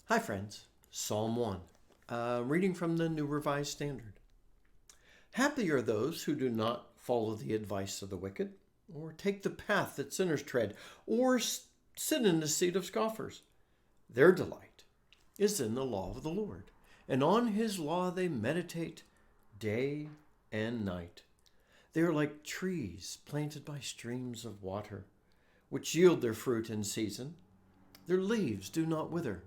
Hi friends, Psalm 1, reading from the New Revised Standard. Happy are those who do not follow the advice of the wicked, or take the path that sinners tread, or sit in the seat of scoffers. Their delight is in the law of the Lord, and on his law they meditate day and night. They are like trees planted by streams of water, which yield their fruit in season. Their leaves do not wither.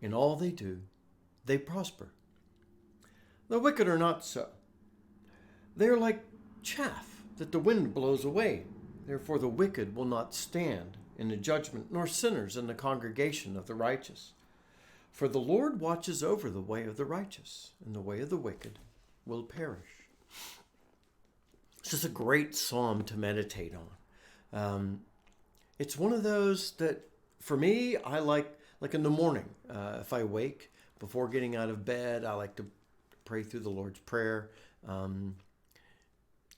In all they do, they prosper. The wicked are not so. They are like chaff that the wind blows away. Therefore the wicked will not stand in the judgment, nor sinners in the congregation of the righteous. For the Lord watches over the way of the righteous, and the way of the wicked will perish. This is a great psalm to meditate on. It's one of those that, for me, I like in the morning. If I wake, before getting out of bed, I like to pray through the Lord's Prayer.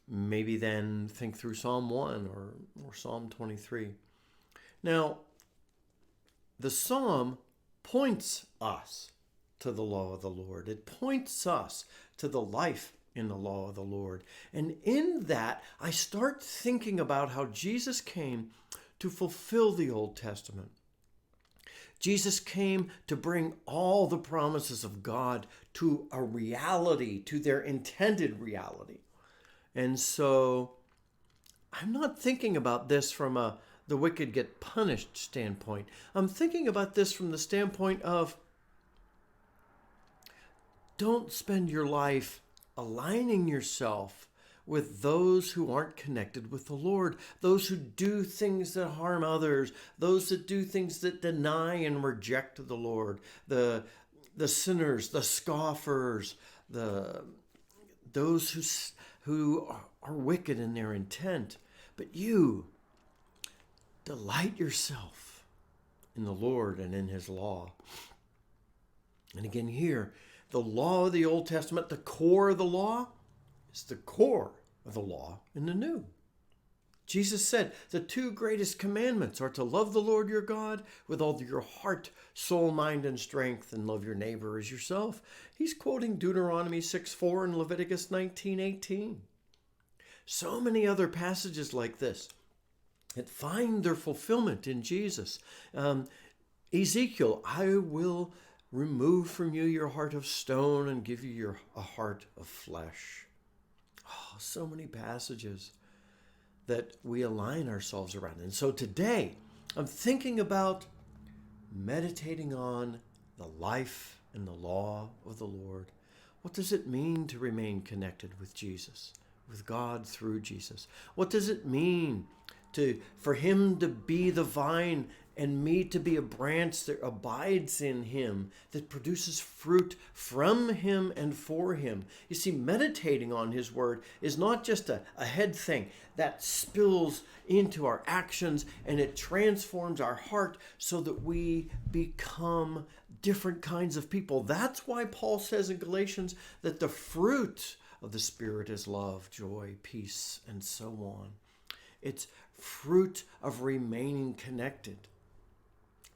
Maybe then think through Psalm 1 or Psalm 23. Now, the psalm points us to the law of the Lord. It points us to the life in the law of the Lord. And in that, I start thinking about how Jesus came to fulfill the Old Testament. Jesus came to bring all the promises of God to a reality, to their intended reality. And so I'm not thinking about this from the wicked get punished standpoint. I'm thinking about this from the standpoint of don't spend your life aligning yourself with those who aren't connected with the Lord, those who do things that harm others, those that do things that deny and reject the Lord, the sinners, the scoffers, those who are wicked in their intent. But you delight yourself in the Lord and in his law. And again here, the law of the Old Testament, the core of the law, is the core of the law in the New. Jesus said the two greatest commandments are to love the Lord your God with all your heart, soul, mind, and strength, and love your neighbor as yourself. He's quoting Deuteronomy 6:4 and Leviticus 19:18. So many other passages like this that find their fulfillment in Jesus. Ezekiel, I will remove from you your heart of stone and give you a heart of flesh. Oh, so many passages that we align ourselves around. And so today, I'm thinking about meditating on the life and the law of the Lord. What does it mean to remain connected with Jesus, with God through Jesus? What does it mean for him to be the vine and me to be a branch that abides in him, that produces fruit from him and for him? You see, meditating on his word is not just a head thing that spills into our actions, and it transforms our heart so that we become different kinds of people. That's why Paul says in Galatians that the fruit of the Spirit is love, joy, peace, and so on. It's fruit of remaining connected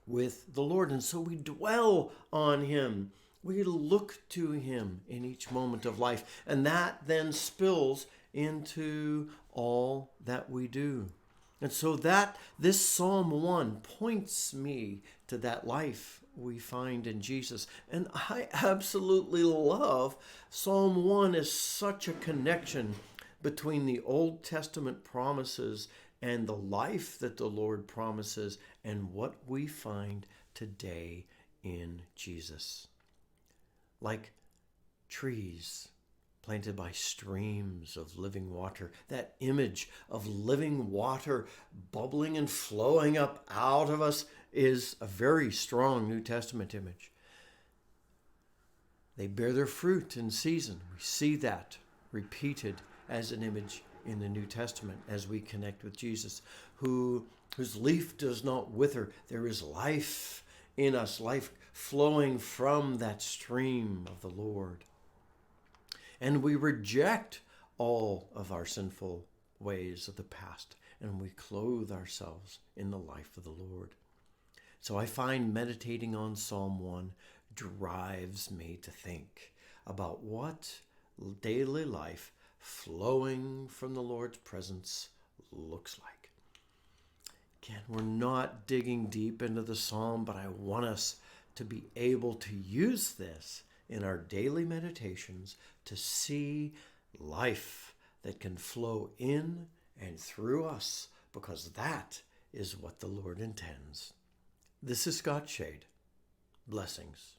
with the Lord. And so we dwell on him. We look to him in each moment of life. And that then spills into all that we do. And so this Psalm 1 points me to that life we find in Jesus. And I absolutely love Psalm 1 is such a connection between the Old Testament promises and the life that the Lord promises and what we find today in Jesus. Like trees planted by streams of living water, that image of living water bubbling and flowing up out of us is a very strong New Testament image. They bear their fruit in season. We see that repeated as an image in the New Testament as we connect with Jesus, whose leaf does not wither. There is life in us, life flowing from that stream of the Lord. And we reject all of our sinful ways of the past, and we clothe ourselves in the life of the Lord. So I find meditating on Psalm 1 drives me to think about what daily life flowing from the Lord's presence looks like. Again, we're not digging deep into the psalm, but I want us to be able to use this in our daily meditations to see life that can flow in and through us, because that is what the Lord intends. This is Scott Shade. Blessings.